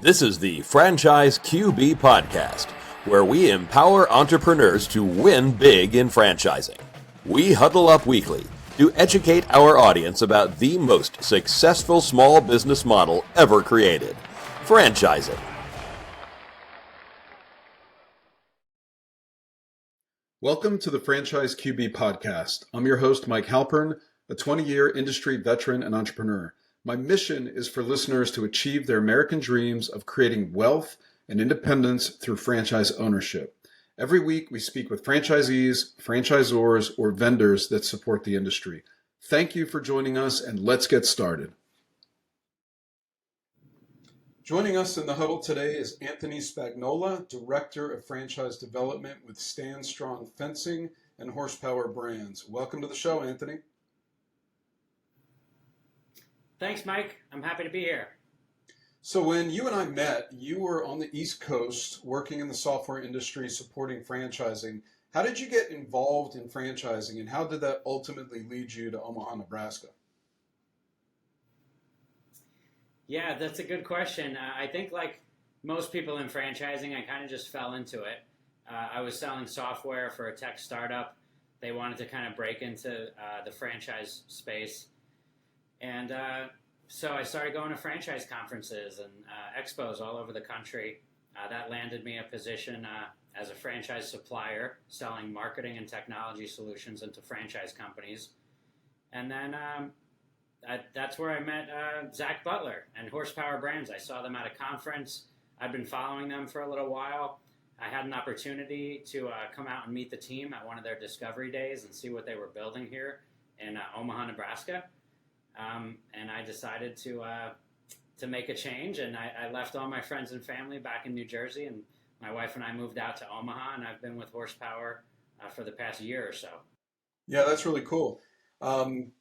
This is the Franchise QB Podcast, where we empower entrepreneurs to win big in franchising. We huddle up weekly to educate our audience about the most successful small business model ever created, franchising. Welcome to the Franchise QB Podcast. I'm your host, Mike Halpern, a 20-year industry veteran and entrepreneur. My mission is for listeners to achieve their American dreams of creating wealth and independence through franchise ownership. Every week, we speak with franchisees, franchisors, or vendors that support the industry. Thank you for joining us, and let's get started. Joining us in the huddle today is Anthony Spagnola, Director of Franchise Development with Stand Strong Fencing and Horsepower Brands. Welcome to the show, Anthony. Thanks, Mike. I'm happy to be here. So when you and I met, you were on the East Coast working in the software industry supporting franchising. How did you get involved in franchising, and how did that ultimately lead you to Omaha, Nebraska? Yeah, that's a good question. I think like most people in franchising, I kind of just fell into it. I was selling software for a tech startup. They wanted to kind of break into the franchise space. And so I started going to franchise conferences and expos all over the country. That landed me a position as a franchise supplier, selling marketing and technology solutions into franchise companies. And then that's where I met Zach Butler and Horsepower Brands. I saw them at a conference. I'd been following them for a little while. I had an opportunity to come out and meet the team at one of their discovery days and see what they were building here in Omaha, Nebraska. And I decided to make a change, and I left all my friends and family back in New Jersey, and my wife and I moved out to Omaha, and I've been with Horsepower for the past year or so. Yeah, that's really cool. And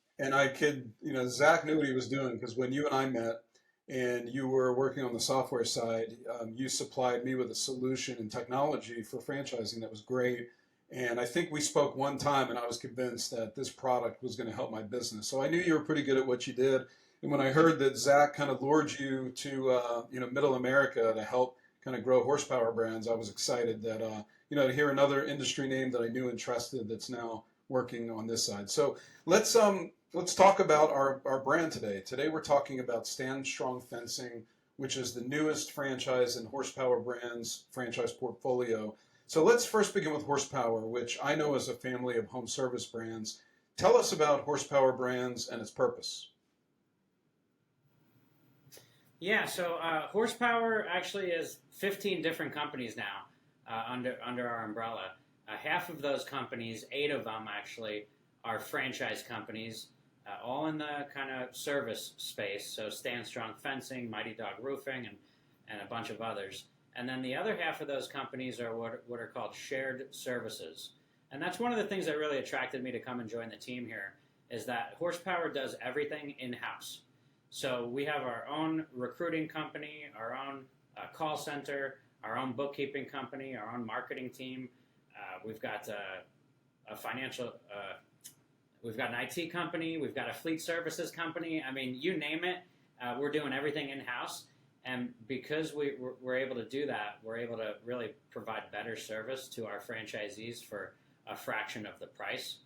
Zach knew what he was doing, because when you and I met and you were working on the software side, you supplied me with a solution and technology for franchising that was great. And I think we spoke one time, and I was convinced that this product was going to help my business. So I knew you were pretty good at what you did. And when I heard that Zach kind of lured you to Middle America to help kind of grow Horsepower Brands, I was excited that to hear another industry name that I knew and trusted that's now working on this side. So let's talk about our brand today. Today we're talking about Stand Strong Fencing, which is the newest franchise in Horsepower Brands franchise portfolio. So let's first begin with Horsepower, which I know is a family of home service brands. Tell us about Horsepower Brands and its purpose. Yeah, so Horsepower actually is 15 different companies now under our umbrella. Half of those companies, 8 of them actually, are franchise companies, all in the kind of service space. So Stand Strong Fencing, Mighty Dog Roofing, and a bunch of others. And then the other half of those companies are what are called shared services. And that's one of the things that really attracted me to come and join the team here, is that Horsepower does everything in-house. So we have our own recruiting company, our own call center, our own bookkeeping company, our own marketing team. We've got a financial, we've got an IT company, we've got a fleet services company. I mean, you name it, we're doing everything in-house. And because we're able to do that, we're able to really provide better service to our franchisees for a fraction of the price.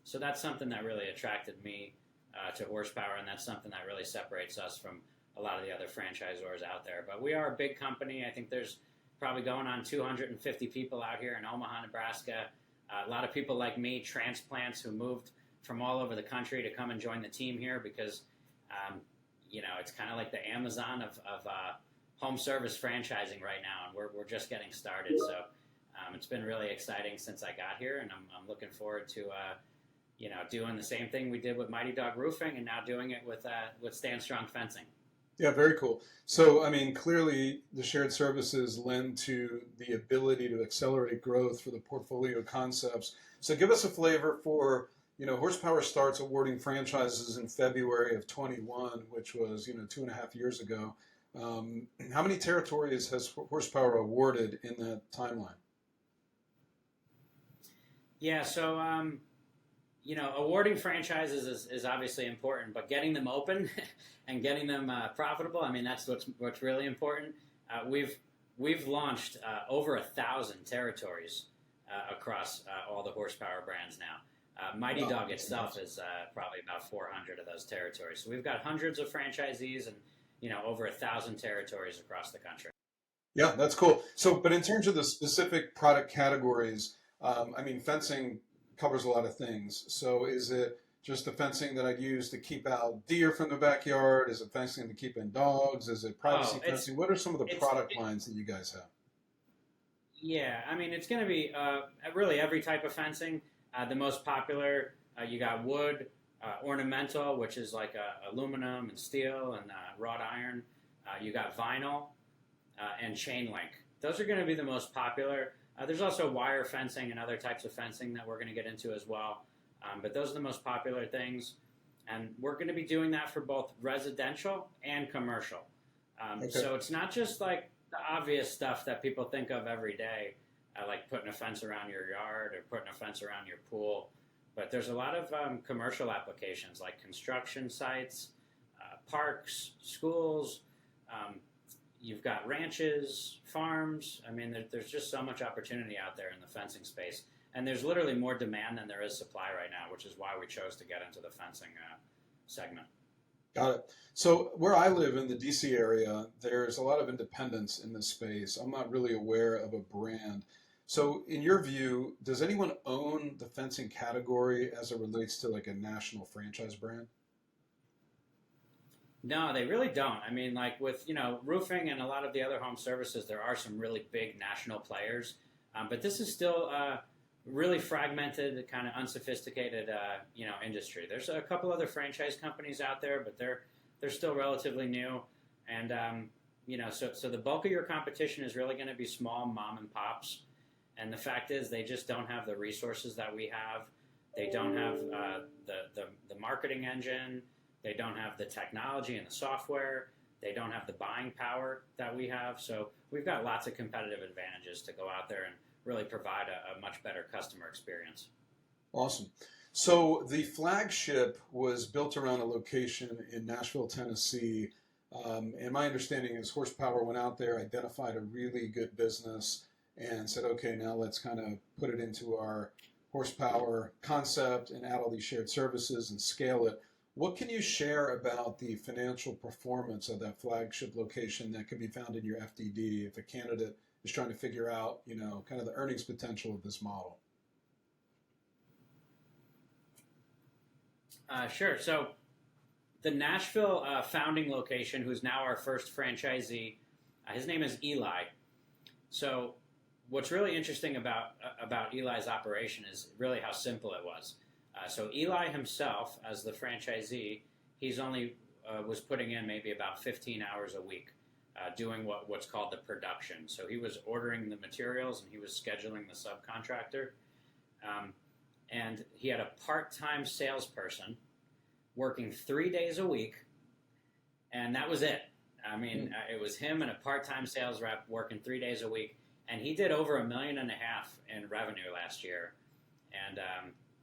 So that's something that really attracted me to Horsepower, and that's something that really separates us from a lot of the other franchisors out there. But we are a big company. I think there's probably going on 250 people out here in Omaha, Nebraska. A lot of people like me, transplants who moved from all over the country to come and join the team here because it's kind of like the Amazon of home service franchising right now, and we're just getting started. So it's been really exciting since I got here, and I'm looking forward to doing the same thing we did with Mighty Dog Roofing, and now doing it with Stand Strong Fencing. Yeah, very cool. So, I mean, clearly the shared services lend to the ability to accelerate growth for the portfolio concepts. So give us a flavor for, Horsepower starts awarding franchises in February of 21, which was, 2.5 years ago. How many territories has Horsepower awarded in that timeline? Yeah, so awarding franchises is obviously important, but getting them open and getting them profitable, I mean, that's what's really important. We've launched over 1,000 territories across all the horsepower brands now. Mighty Dog itself is probably about 400 of those territories. So we've got hundreds of franchisees and over 1,000 territories across the country. Yeah, that's cool. So, but in terms of the specific product categories, I mean, fencing covers a lot of things. So is it just the fencing that I'd use to keep out deer from the backyard? Is it fencing to keep in dogs? Is it privacy fencing? What are some of the product lines that you guys have? Yeah, I mean, it's going to be really every type of fencing. The most popular, you got wood, ornamental, which is like aluminum and steel and wrought iron. You got vinyl and chain link. Those are going to be the most popular. There's also wire fencing and other types of fencing that we're going to get into as well. But those are the most popular things. And we're going to be doing that for both residential and commercial. So it's not just like the obvious stuff that people think of every day, like putting a fence around your yard or putting a fence around your pool. But there's a lot of commercial applications like construction sites, parks, schools. You've got ranches, farms. I mean, there's just so much opportunity out there in the fencing space. And there's literally more demand than there is supply right now, which is why we chose to get into the fencing segment. Got it. So where I live in the DC area, there's a lot of independence in this space. I'm not really aware of a brand. So in your view, does anyone own the fencing category as it relates to like a national franchise brand? No, they really don't. I mean, like with, roofing and a lot of the other home services, there are some really big national players. But this is still really fragmented, kind of unsophisticated, industry. There's a couple other franchise companies out there, but they're still relatively new. And, so the bulk of your competition is really going to be small mom and pops. And the fact is they just don't have the resources that we have. They don't have the marketing engine. They don't have the technology and the software. They don't have the buying power that we have. So we've got lots of competitive advantages to go out there and really provide a much better customer experience. Awesome. So the flagship was built around a location in Nashville, Tennessee. And my understanding is Horsepower went out there, identified a really good business, and said, okay, now let's kind of put it into our Horsepower concept and add all these shared services and scale it. What can you share about the financial performance of that flagship location that can be found in your FDD if a candidate is trying to figure out, kind of the earnings potential of this model? Sure. So the Nashville founding location, who's now our first franchisee, his name is Eli. So what's really interesting about Eli's operation is really how simple it was. So Eli himself, as the franchisee, he's only was putting in maybe about 15 hours a week doing what's called the production. So he was ordering the materials and he was scheduling the subcontractor. And he had a part-time salesperson working 3 days a week, and that was it. I mean, it was him and a part-time sales rep working 3 days a week, and he did over $1.5 million in revenue last year. And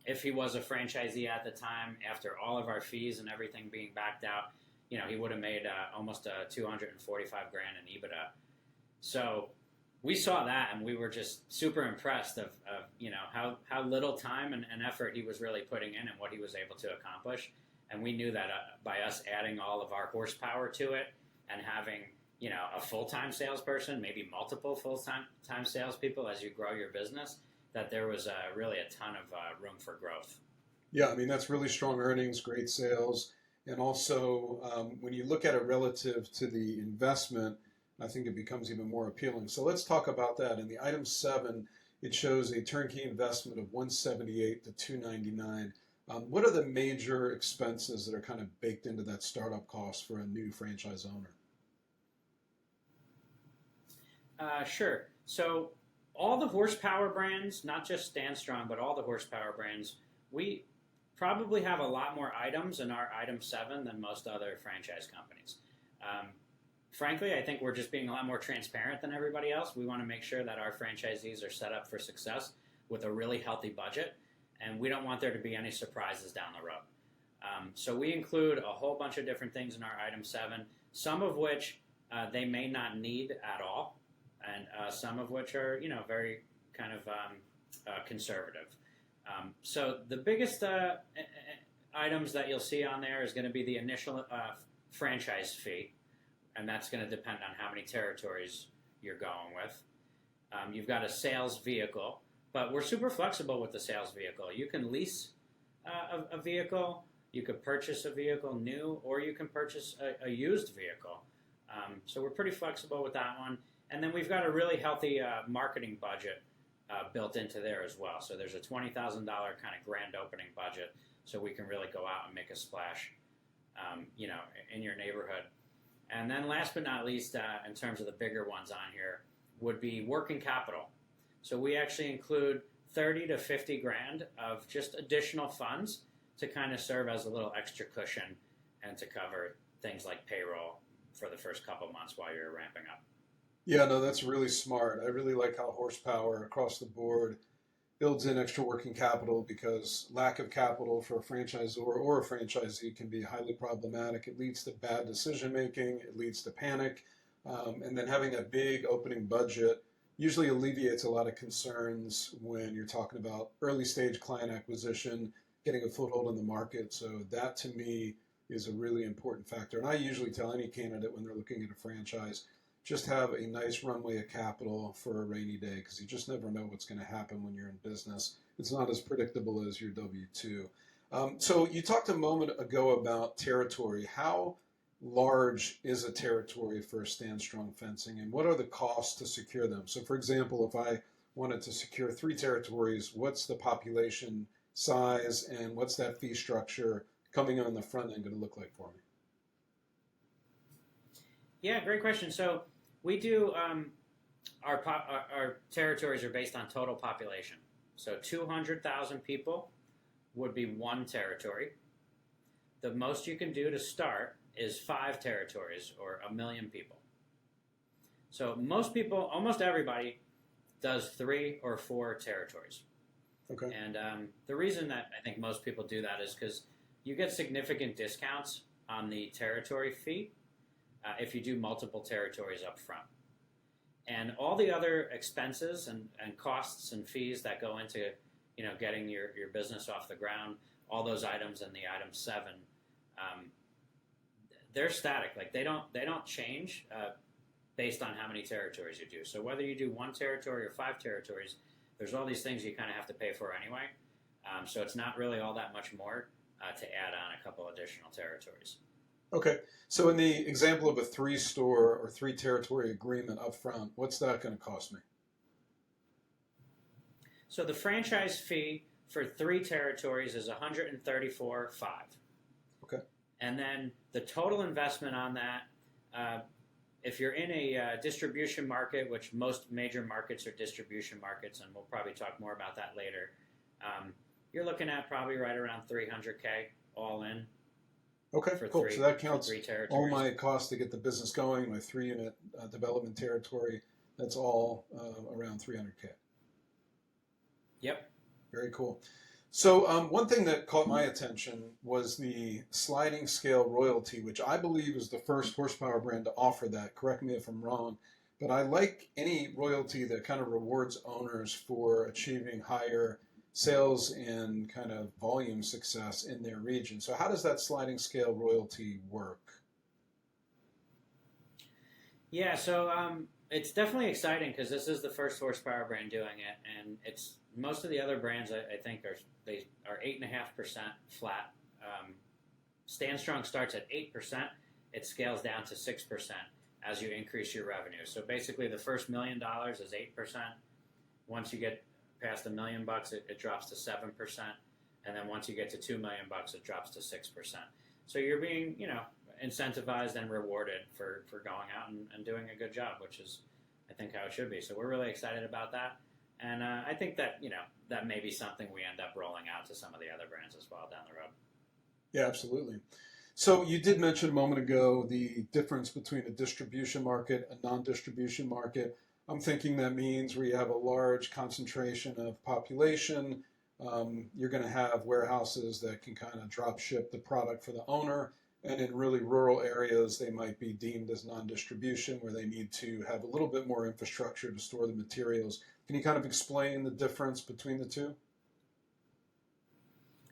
if he was a franchisee at the time, after all of our fees and everything being backed out, he would have made almost $245,000 in EBITDA. So we saw that, and we were just super impressed of how little time and effort he was really putting in and what he was able to accomplish. And we knew that by us adding all of our horsepower to it and having a full-time salesperson, maybe multiple full-time salespeople as you grow your business, that there was really a ton of room for growth. Yeah, I mean, that's really strong earnings, great sales. And also, when you look at it relative to the investment, I think it becomes even more appealing. So let's talk about that. In the item 7, it shows a turnkey investment of $178 to $299. What are the major expenses that are kind of baked into that startup cost for a new franchise owner? Sure. So all the horsepower brands, not just Stand Strong, but all the horsepower brands, we probably have a lot more items in our item 7 than most other franchise companies. Frankly, I think we're just being a lot more transparent than everybody else. We want to make sure that our franchisees are set up for success with a really healthy budget. and we don't want there to be any surprises down the road. So we include a whole bunch of different things in our item 7, some of which they may not need at all, and some of which are, very kind of conservative. So the biggest items that you'll see on there is going to be the initial franchise fee, and that's going to depend on how many territories you're going with. You've got a sales vehicle, but we're super flexible with the sales vehicle. You can lease a vehicle, you could purchase a vehicle new, or you can purchase a used vehicle. So we're pretty flexible with that one. And then we've got a really healthy marketing budget built into there as well. So there's a $20,000 kind of grand opening budget, so we can really go out and make a splash, in your neighborhood. And then last but not least, in terms of the bigger ones on here, would be working capital. So we actually include 30 to 50 grand of just additional funds to kind of serve as a little extra cushion and to cover things like payroll for the first couple months while you're ramping up. Yeah, no, that's really smart. I really like how Horsepower across the board builds in extra working capital, because lack of capital for a franchisor or a franchisee can be highly problematic. It leads to bad decision making, it leads to panic, and then having a big opening budget usually alleviates a lot of concerns when you're talking about early stage client acquisition, getting a foothold in the market. So that to me is a really important factor. And I usually tell any candidate when they're looking at a franchise, just have a nice runway of capital for a rainy day, because you just never know what's going to happen when you're in business. It's not as predictable as your W-2. So you talked a moment ago about territory. How large is a territory for Stand Strong Fencing, and what are the costs to secure them? So for example, if I wanted to secure 3 territories, what's the population size and what's that fee structure coming on the front end going to look like for me? Yeah, great question. So we do, our territories are based on total population. So 200,000 people would be one territory. The most you can do to start is 5 territories, or 1 million people. So most people, almost everybody, does 3 or 4 territories. Okay. And the reason that I think most people do that is because you get significant discounts on the territory fee if you do multiple territories up front. And all the other expenses and costs and fees that go into getting your business off the ground, all those items in the item 7, they're static. Like they don't change based on how many territories you do. So whether you do 1 territory or 5 territories, there's all these things you kind of have to pay for anyway. So it's not really all that much more to add on a couple additional territories. Okay. So in the example of a 3-store or 3 territory agreement up front, what's that going to cost me? So the franchise fee for 3 territories is $134,500. Okay. And then the total investment on that, if you're in a distribution market, which most major markets are distribution markets, and we'll probably talk more about that later, you're looking at probably right around $300K all in. Okay, cool. So that counts all my costs to get the business going, my 3-unit development territory. That's all around $300K. Yep. Very cool. So one thing that caught my attention was the sliding scale royalty, which I believe is the first Horsepower brand to offer that. Correct me if I'm wrong, but I like any royalty that kind of rewards owners for achieving higher sales and kind of volume success in their region. So how does that sliding scale royalty work? Yeah, so it's definitely exciting because this is the first Horsepower brand doing it, and it's most of the other brands I think are 8.5% flat. Stand Strong starts at 8%. It scales down to 6% as you increase your revenue. So basically, the first $1 million is 8%. Once you get past $1 million, it drops to 7%, and then once you get to $2 million, it drops to 6%. So you're being, incentivized and rewarded for going out and doing a good job, which is, I think, how it should be. So we're really excited about that, and I think that that may be something we end up rolling out to some of the other brands as well down the road. Yeah, absolutely. So you did mention a moment ago the difference between a distribution market, a non-distribution market. I'm thinking that means where you have a large concentration of population, You're going to have warehouses that can kind of drop ship the product for the owner. And in really rural areas, they might be deemed as non-distribution, where they need to have a little bit more infrastructure to store the materials. Can you kind of explain the difference between the two?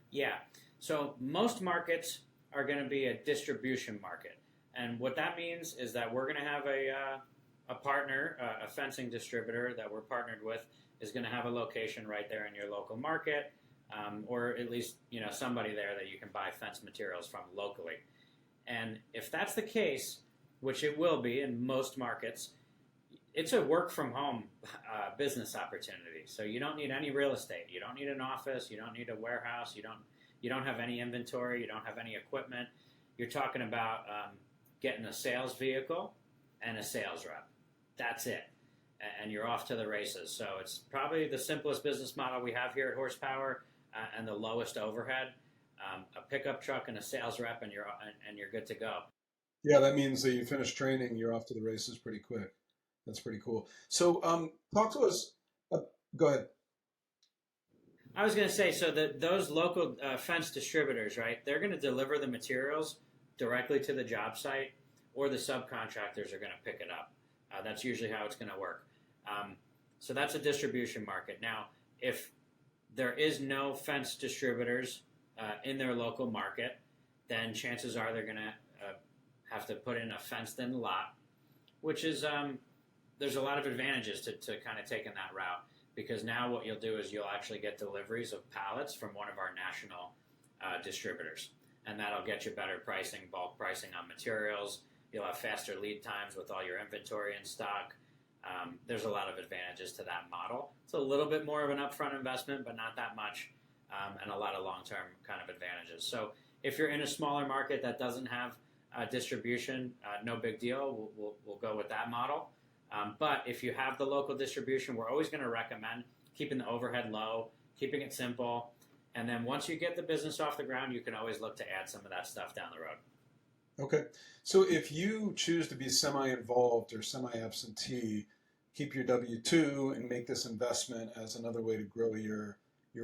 Yeah. So most markets are going to be a distribution market. And what that means is that we're going to have a partner, a fencing distributor that we're partnered with is going to have a location right there in your local market, or at least somebody there that you can buy fence materials from locally. And if that's the case, which it will be in most markets, it's a work from home business opportunity. So you don't need any real estate. You don't need an office. You don't need a warehouse. You don't have any inventory. You don't have any equipment. You're talking about getting a sales vehicle and a sales rep. That's it. And you're off to the races. So it's probably the simplest business model we have here at Horsepower and the lowest overhead. A pickup truck and a sales rep, and you're good to go. Yeah, that means that you finish training, you're off to the races pretty quick. That's pretty cool. So talk to us. Go ahead. I was going to say, so that those local fence distributors, right, they're going to deliver the materials directly to the job site, or the subcontractors are going to pick it up. That's usually how it's going to work. So that's a distribution market. Now, if there is no fence distributors in their local market, then chances are they're going to have to put in a fenced-in lot, which is there's a lot of advantages to kind of taking that route, because now what you'll do is you'll actually get deliveries of pallets from one of our national distributors, and that'll get you better pricing, bulk pricing on materials. You'll have faster lead times with all your inventory in stock. There's a lot of advantages to that model. It's a little bit more of an upfront investment, but not that much. And a lot of long-term kind of advantages. So if you're in a smaller market that doesn't have distribution, no big deal. We'll go with that model. But if you have the local distribution, we're always going to recommend keeping the overhead low, keeping it simple. And then once you get the business off the ground, you can always look to add some of that stuff down the road. Okay. So if you choose to be semi-involved or semi-absentee, keep your W-2 and make this investment as another way to grow your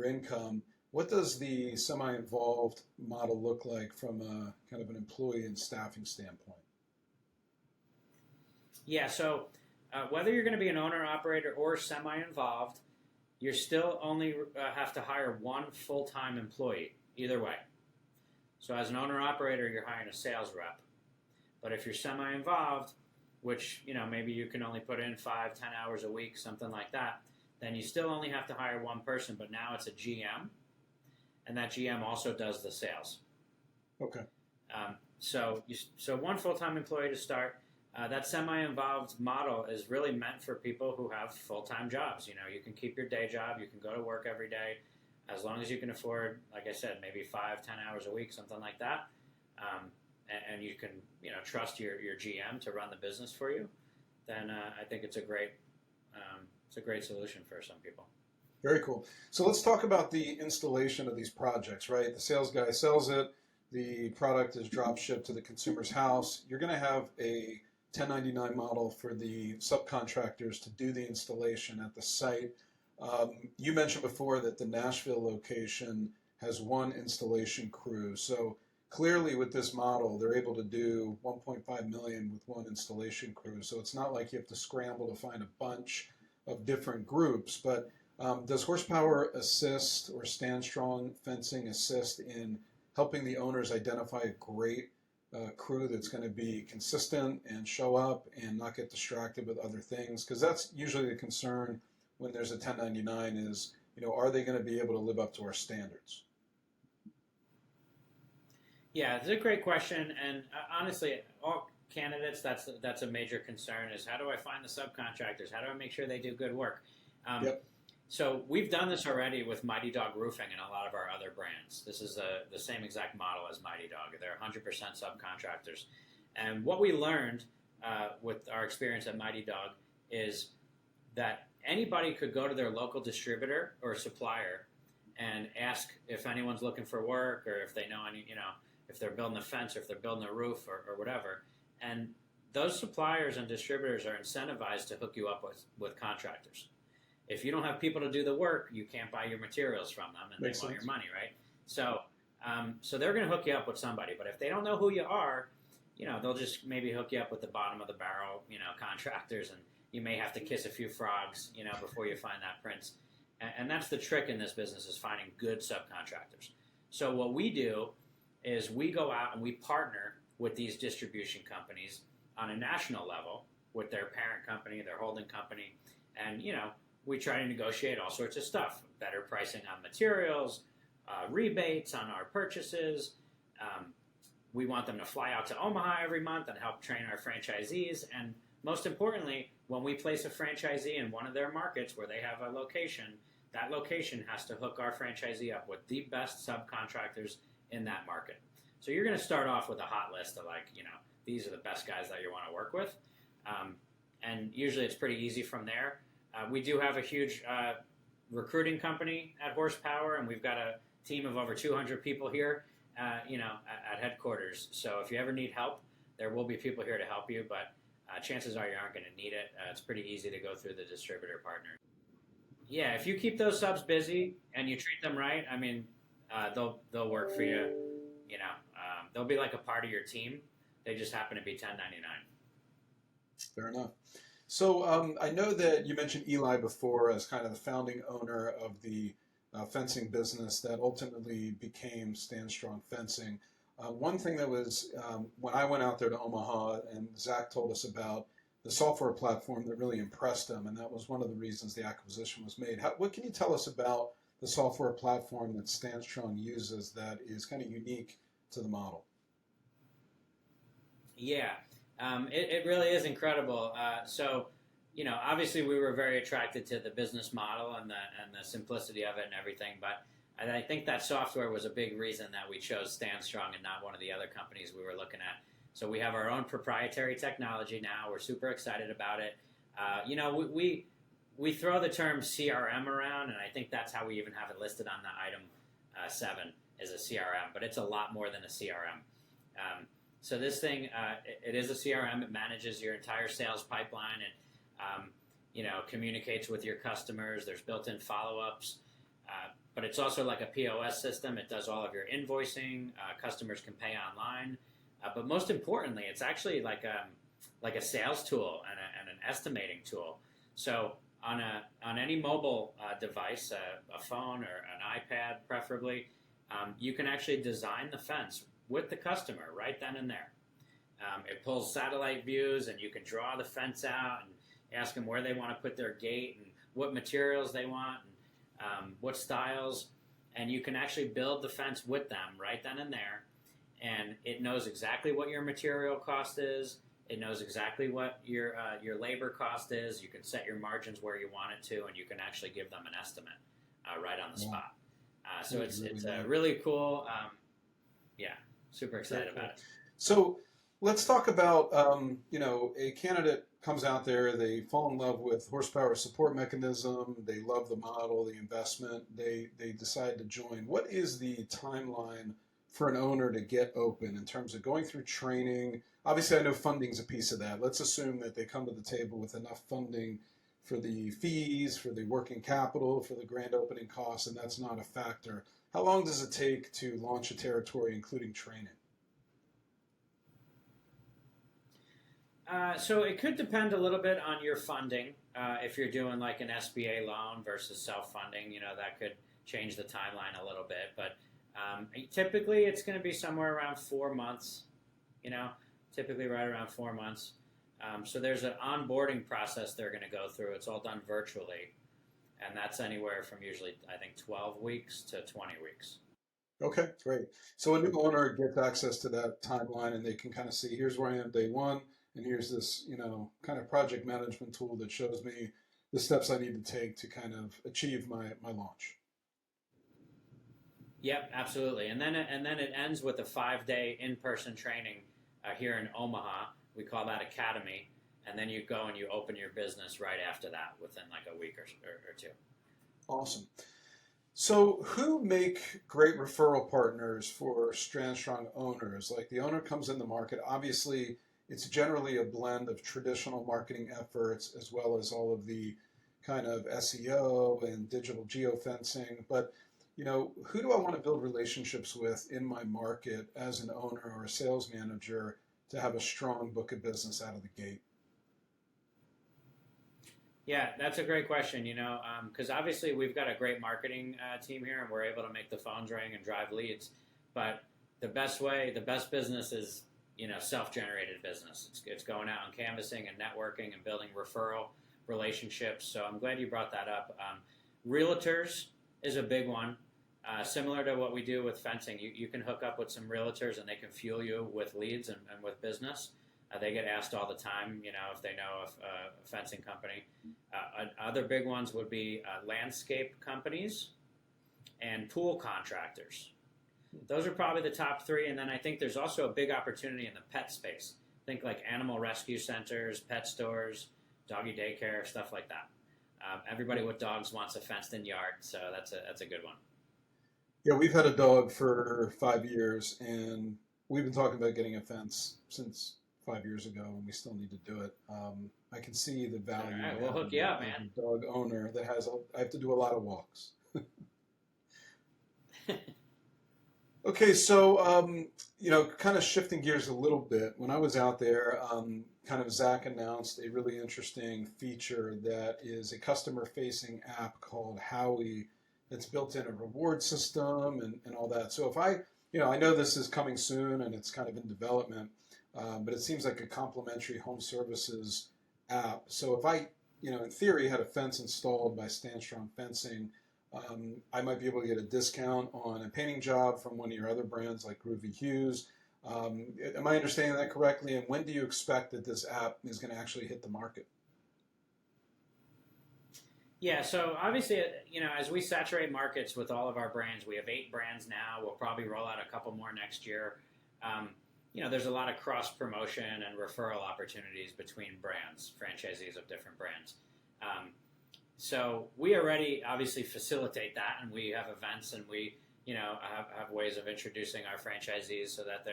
income, what does the semi-involved model look like from a kind of an employee and staffing standpoint? Yeah, so whether you're going to be an owner-operator or semi-involved, you still only have to hire one full-time employee, either way. So as an owner-operator, you're hiring a sales rep. But if you're semi-involved, which maybe you can only put in 5-10 hours a week, something like that, then you still only have to hire one person, but now it's a GM, and that GM also does the sales. Okay. So one full-time employee to start. That semi-involved model is really meant for people who have full-time jobs. You can keep your day job, you can go to work every day, as long as you can afford, like I said, maybe 5-10 hours a week, something like that, and you can trust your GM to run the business for you. Then I think it's a great solution for some people. Very cool. So let's talk about the installation of these projects, right? The sales guy sells it. The product is drop shipped to the consumer's house. You're going to have a 1099 model for the subcontractors to do the installation at the site. You mentioned before that the Nashville location has one installation crew. So clearly with this model, they're able to do $1.5 million with one installation crew. So it's not like you have to scramble to find a bunch of different groups. But does Horsepower assist, or Stand Strong Fencing assist in helping the owners identify a great crew that's going to be consistent and show up and not get distracted with other things? Because that's usually the concern when there's a 1099 is, are they going to be able to live up to our standards? Yeah, it's a great question, and honestly, all candidates, that's a major concern, is how do I find the subcontractors? How do I make sure they do good work? Yep. So we've done this already with Mighty Dog Roofing and a lot of our other brands. This is the same exact model as Mighty Dog. They're 100% subcontractors. And what we learned with our experience at Mighty Dog is that anybody could go to their local distributor or supplier and ask if anyone's looking for work, or if they know any, if they're building a fence, or if they're building a roof, or whatever. And those suppliers and distributors are incentivized to hook you up with contractors. if you don't have people to do the work, you can't buy your materials from them, and Makes they want sense. your money, right? So, so they're going to hook you up with somebody. But if they don't know who you are, they'll just maybe hook you up with the bottom of the barrel, contractors, and you may have to kiss a few frogs, before you find that prince. And that's the trick in this business, is finding good subcontractors. So what we do is we go out and we partner with these distribution companies on a national level with their parent company, their holding company, and we try to negotiate all sorts of stuff, better pricing on materials, rebates on our purchases. We want them to fly out to Omaha every month and help train our franchisees. And most importantly, when we place a franchisee in one of their markets where they have a location, that location has to hook our franchisee up with the best subcontractors in that market. So you're going to start off with a hot list of these are the best guys that you want to work with. And usually it's pretty easy from there. We do have a huge recruiting company at Horsepower, and we've got a team of over 200 people here, at headquarters. So if you ever need help, there will be people here to help you, but chances are you aren't going to need it. It's pretty easy to go through the distributor partner. Yeah, if you keep those subs busy and you treat them right, they'll work for you. They'll be like a part of your team. They just happen to be 1099. Fair enough. So I know that you mentioned Eli before as kind of the founding owner of the fencing business that ultimately became Stand Strong Fencing. One thing that was, when I went out there to Omaha, and Zach told us about the software platform that really impressed him, and that was one of the reasons the acquisition was made. What can you tell us about the software platform that Stand Strong uses that is kind of unique to the model? Yeah, it really is incredible. So, obviously we were very attracted to the business model and the simplicity of it and everything, but I think that software was a big reason that we chose Stand Strong and not one of the other companies we were looking at. So we have our own proprietary technology now. We're super excited about it. We throw the term CRM around, and I think that's how we even have it listed on the item 7 is a CRM, but it's a lot more than a CRM. So this thing, it is a CRM. It manages your entire sales pipeline. It, communicates with your customers. There's built-in follow-ups. But it's also like a POS system. It does all of your invoicing. Customers can pay online. But most importantly, it's actually like a sales tool and an estimating tool. So on any mobile device, a phone or an iPad preferably, you can actually design the fence with the customer right then and there. It pulls satellite views, and you can draw the fence out and ask them where they want to put their gate and what materials they want and what styles. And you can actually build the fence with them right then and there. And it knows exactly what your material cost is. It knows exactly what your labor cost is. You can set your margins where you want it to, and you can actually give them an estimate right on the spot. So it's really cool. Super excited about it. So let's talk about, a candidate comes out there, they fall in love with Horsepower support mechanism, they love the model, the investment, they decide to join. What is the timeline for an owner to get open in terms of going through training? Obviously, I know funding's a piece of that. Let's assume that they come to the table with enough funding for the fees, for the working capital, for the grand opening costs, and that's not a factor. How long does it take to launch a territory, including training? So it could depend a little bit on your funding. If you're doing like an SBA loan versus self-funding, that could change the timeline a little bit. But typically it's going to be somewhere around 4 months, typically right around 4 months. So there's an onboarding process they're going to go through. It's all done virtually. And that's anywhere from usually, I think, 12 weeks to 20 weeks. Okay, great. So a new owner gets access to that timeline, and they can kind of see, here's where I am day one, and here's this, kind of project management tool that shows me the steps I need to take to kind of achieve my launch. Yep, absolutely. And then it ends with a 5-day in-person training here in Omaha. We call that Academy. And then you go and you open your business right after that within like a week or two. Awesome. So who make great referral partners for Stand Strong owners? Like the owner comes in the market, obviously it's generally a blend of traditional marketing efforts as well as all of the kind of SEO and digital geofencing, but who do I want to build relationships with in my market as an owner or a sales manager to have a strong book of business out of the gate? Yeah, that's a great question, because obviously we've got a great marketing team here and we're able to make the phones ring and drive leads. But the best business is, self-generated business. It's going out and canvassing and networking and building referral relationships. So I'm glad you brought that up. Realtors is a big one. Similar to what we do with fencing, you can hook up with some realtors and they can fuel you with leads and with business. They get asked all the time, if they know a fencing company. Other big ones would be landscape companies and pool contractors. Those are probably the top three. And then I think there's also a big opportunity in the pet space. Think like animal rescue centers, pet stores, doggy daycare, stuff like that. Everybody with dogs wants a fenced-in yard, so that's a good one. Yeah, we've had a dog for 5 years, and we've been talking about getting a fence since 5 years ago, and we still need to do it. I can see the value. All right, we'll hook you up, man. A dog owner that I have to do a lot of walks. Okay, so kind of shifting gears a little bit. When I was out there, kind of Zach announced a really interesting feature that is a customer-facing app called Howie. It's built in a reward system and all that. So if I know this is coming soon and it's kind of in development, but it seems like a complimentary home services app. So if I, in theory, had a fence installed by Stand Strong Fencing, I might be able to get a discount on a painting job from one of your other brands like Groovy Hughes. Am I understanding that correctly? And when do you expect that this app is going to actually hit the market? Yeah, so obviously, as we saturate markets with all of our brands, we have 8 brands now. We'll probably roll out a couple more next year. There's a lot of cross-promotion and referral opportunities between brands, franchisees of different brands. So we already obviously facilitate that, and we have events, and we have ways of introducing our franchisees so that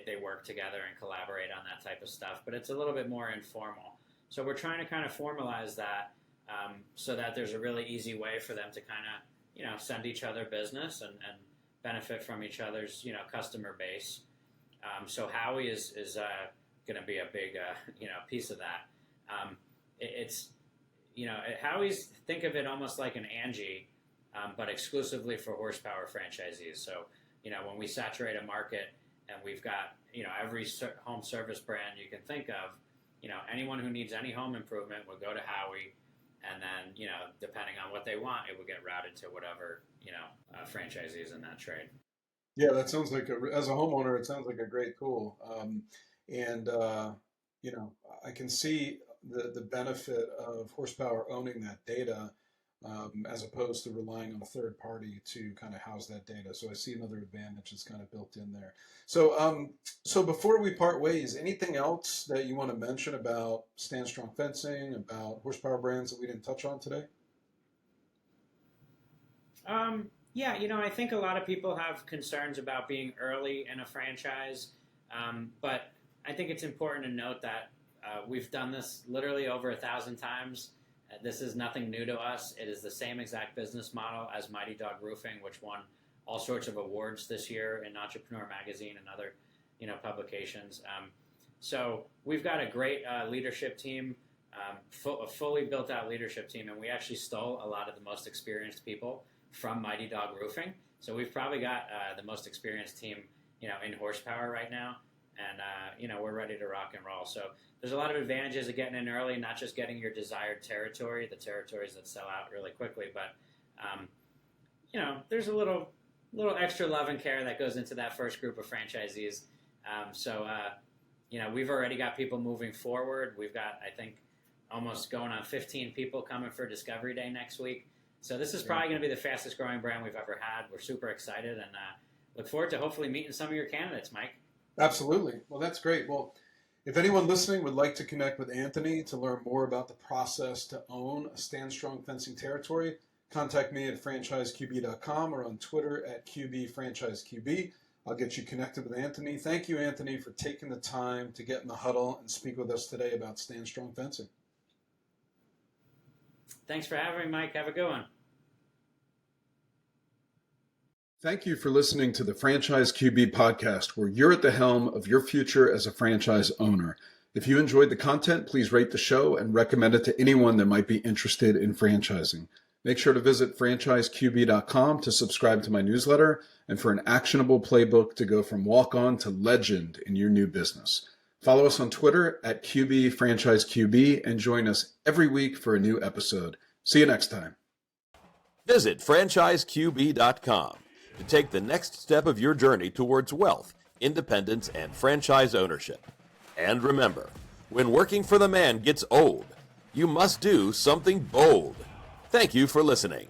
they work together and collaborate on that type of stuff. But it's a little bit more informal. So we're trying to kind of formalize that so that there's a really easy way for them to kind of send each other business and benefit from each other's customer base. So Howie is going to be a big piece of that. Howie's, think of it almost like an Angie, but exclusively for horsepower franchisees. So, when we saturate a market and we've got, every home service brand you can think of, anyone who needs any home improvement will go to Howie, and then, depending on what they want, it will get routed to whatever, franchisees in that trade. Yeah, that sounds like, as a homeowner, it sounds like a great tool. I can see the benefit of horsepower owning that data as opposed to relying on a third party to kind of house that data. So I see another advantage that's kind of built in there. So before we part ways, anything else that you want to mention about Stand Strong Fencing, about horsepower brands that we didn't touch on today? Yeah, I think a lot of people have concerns about being early in a franchise, but I think it's important to note that we've done this literally over 1,000 times. This is nothing new to us. It is the same exact business model as Mighty Dog Roofing, which won all sorts of awards this year in Entrepreneur Magazine and other, publications. So we've got a great leadership team, a fully built-out leadership team, and we actually stole a lot of the most experienced people from Mighty Dog Roofing. So we've probably got the most experienced team, in horsepower right now. And, we're ready to rock and roll. So there's a lot of advantages of getting in early, not just getting your desired territory, the territories that sell out really quickly, but, there's a little extra love and care that goes into that first group of franchisees. We've already got people moving forward. We've got, I think, almost going on 15 people coming for Discovery Day next week. So this is probably going to be the fastest growing brand we've ever had. We're super excited and look forward to hopefully meeting some of your candidates, Mike. Absolutely. Well, that's great. Well, if anyone listening would like to connect with Anthony to learn more about the process to own a Stand Strong Fencing territory, contact me at franchiseqb.com or on Twitter at QBFranchiseQB. I'll get you connected with Anthony. Thank you, Anthony, for taking the time to get in the huddle and speak with us today about Stand Strong Fencing. Thanks for having me, Mike. Have a good one. Thank you for listening to the Franchise QB podcast, where you're at the helm of your future as a franchise owner. If you enjoyed the content, please rate the show and recommend it to anyone that might be interested in franchising. Make sure to visit franchiseqb.com to subscribe to my newsletter and for an actionable playbook to go from walk-on to legend in your new business. Follow us on Twitter at QBFranchiseQB and join us every week for a new episode. See you next time. Visit franchiseqb.com to take the next step of your journey towards wealth, independence, and franchise ownership. And remember, when working for the man gets old, you must do something bold. Thank you for listening.